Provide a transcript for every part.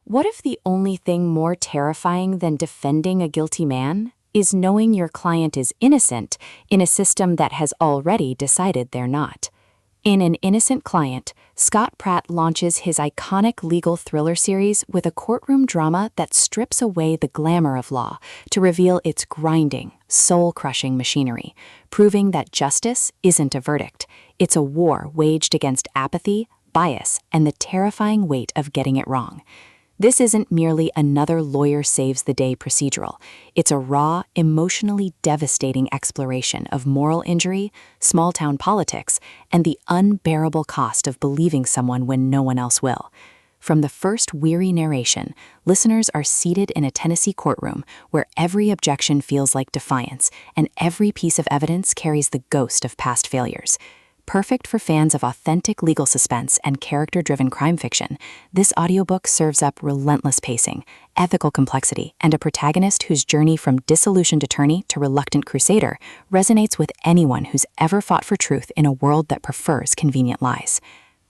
What if the only thing more terrifying than defending a guilty man is knowing your client is innocent in a system that has already decided they're not? In An Innocent Client, Scott Pratt launches his iconic legal thriller series with a courtroom drama that strips away the glamour of law to reveal its grinding, soul-crushing machinery, proving that justice isn't a verdict. It's a war waged against apathy, bias, and the terrifying weight of getting it wrong. This isn't merely another lawyer-saves-the-day procedural. It's a raw, emotionally devastating exploration of moral injury, small-town politics, and the unbearable cost of believing someone when no one else will. From the first weary narration, listeners are seated in a Tennessee courtroom where every objection feels like defiance, and every piece of evidence carries the ghost of past failures. Perfect for fans of authentic legal suspense and character-driven crime fiction, this audiobook serves up relentless pacing, ethical complexity, and a protagonist whose journey from disillusioned attorney to reluctant crusader resonates with anyone who's ever fought for truth in a world that prefers convenient lies.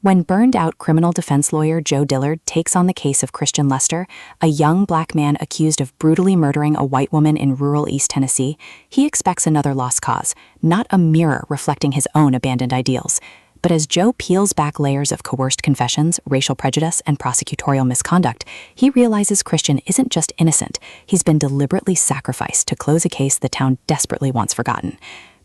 When burned-out criminal defense lawyer Joe Dillard takes on the case of Christian Lester, a young black man accused of brutally murdering a white woman in rural East Tennessee, he expects another lost cause, not a mirror reflecting his own abandoned ideals. But as Joe peels back layers of coerced confessions, racial prejudice, and prosecutorial misconduct, he realizes Christian isn't just innocent, he's been deliberately sacrificed to close a case the town desperately wants forgotten.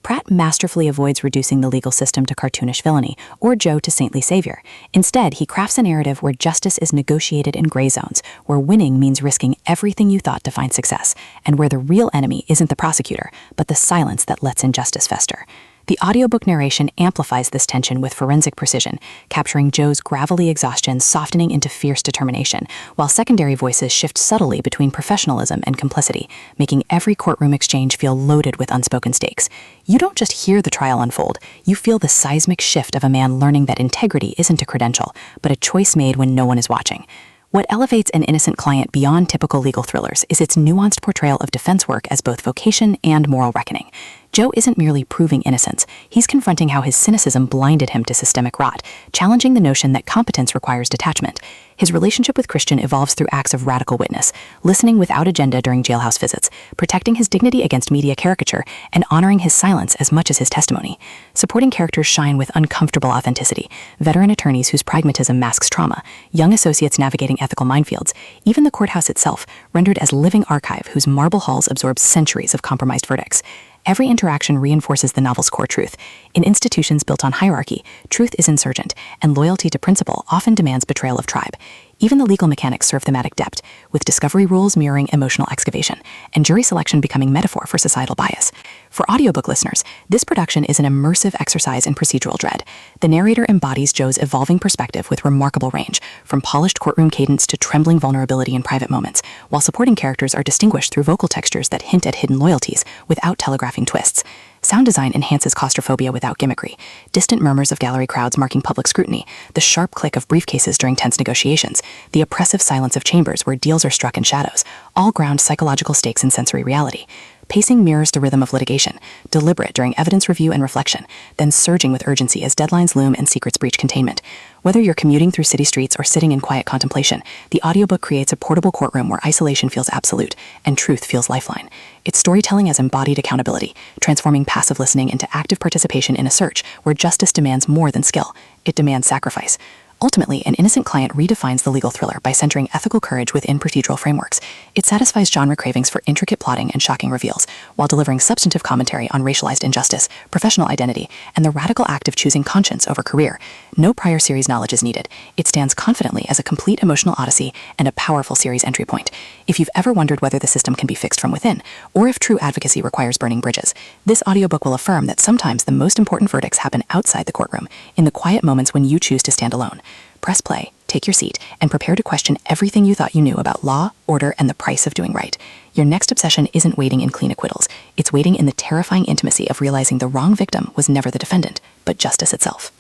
Pratt masterfully avoids reducing the legal system to cartoonish villainy or Joe to saintly savior. Instead, he crafts a narrative where justice is negotiated in gray zones, where winning means risking everything you thought to find success, and where the real enemy isn't the prosecutor, but the silence that lets injustice fester. The audiobook narration amplifies this tension with forensic precision, capturing Joe's gravelly exhaustion softening into fierce determination, while secondary voices shift subtly between professionalism and complicity, making every courtroom exchange feel loaded with unspoken stakes. You don't just hear the trial unfold, you feel the seismic shift of a man learning that integrity isn't a credential, but a choice made when no one is watching. What elevates An Innocent Client beyond typical legal thrillers is its nuanced portrayal of defense work as both vocation and moral reckoning. Joe isn't merely proving innocence, he's confronting how his cynicism blinded him to systemic rot, challenging the notion that competence requires detachment. His relationship with Christian evolves through acts of radical witness, listening without agenda during jailhouse visits, protecting his dignity against media caricature, and honoring his silence as much as his testimony. Supporting characters shine with uncomfortable authenticity, veteran attorneys whose pragmatism masks trauma, young associates navigating ethical minefields, even the courthouse itself, rendered as living archive whose marble halls absorb centuries of compromised verdicts. Every interaction reinforces the novel's core truth. In institutions built on hierarchy, truth is insurgent, and loyalty to principle often demands betrayal of tribe. Even the legal mechanics serve thematic depth, with discovery rules mirroring emotional excavation, and jury selection becoming metaphor for societal bias. For audiobook listeners, this production is an immersive exercise in procedural dread. The narrator embodies Joe's evolving perspective with remarkable range, from polished courtroom cadence to trembling vulnerability in private moments, while supporting characters are distinguished through vocal textures that hint at hidden loyalties without telegraphing twists. Sound design enhances claustrophobia without gimmickry. Distant murmurs of gallery crowds marking public scrutiny, the sharp click of briefcases during tense negotiations, the oppressive silence of chambers where deals are struck in shadows, all ground psychological stakes in sensory reality. Pacing mirrors the rhythm of litigation, deliberate during evidence review and reflection, then surging with urgency as deadlines loom and secrets breach containment. Whether you're commuting through city streets or sitting in quiet contemplation, the audiobook creates a portable courtroom where isolation feels absolute and truth feels lifeline. It's storytelling as embodied accountability, transforming passive listening into active participation in a search where justice demands more than skill. It demands sacrifice. Ultimately, An Innocent Client redefines the legal thriller by centering ethical courage within procedural frameworks. It satisfies genre cravings for intricate plotting and shocking reveals, while delivering substantive commentary on racialized injustice, professional identity, and the radical act of choosing conscience over career. No prior series knowledge is needed. It stands confidently as a complete emotional odyssey and a powerful series entry point. If you've ever wondered whether the system can be fixed from within, or if true advocacy requires burning bridges, this audiobook will affirm that sometimes the most important verdicts happen outside the courtroom, in the quiet moments when you choose to stand alone. Press play, take your seat, and prepare to question everything you thought you knew about law, order, and the price of doing right. Your next obsession isn't waiting in clean acquittals. It's waiting in the terrifying intimacy of realizing the wrong victim was never the defendant, but justice itself.